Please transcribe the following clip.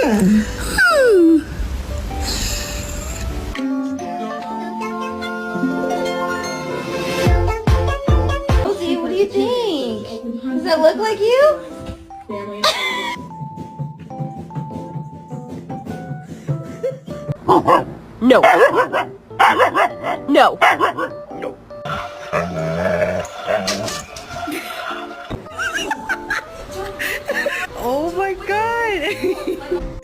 Rosie, what do you think? Does that look like you? No. No. Oh my god!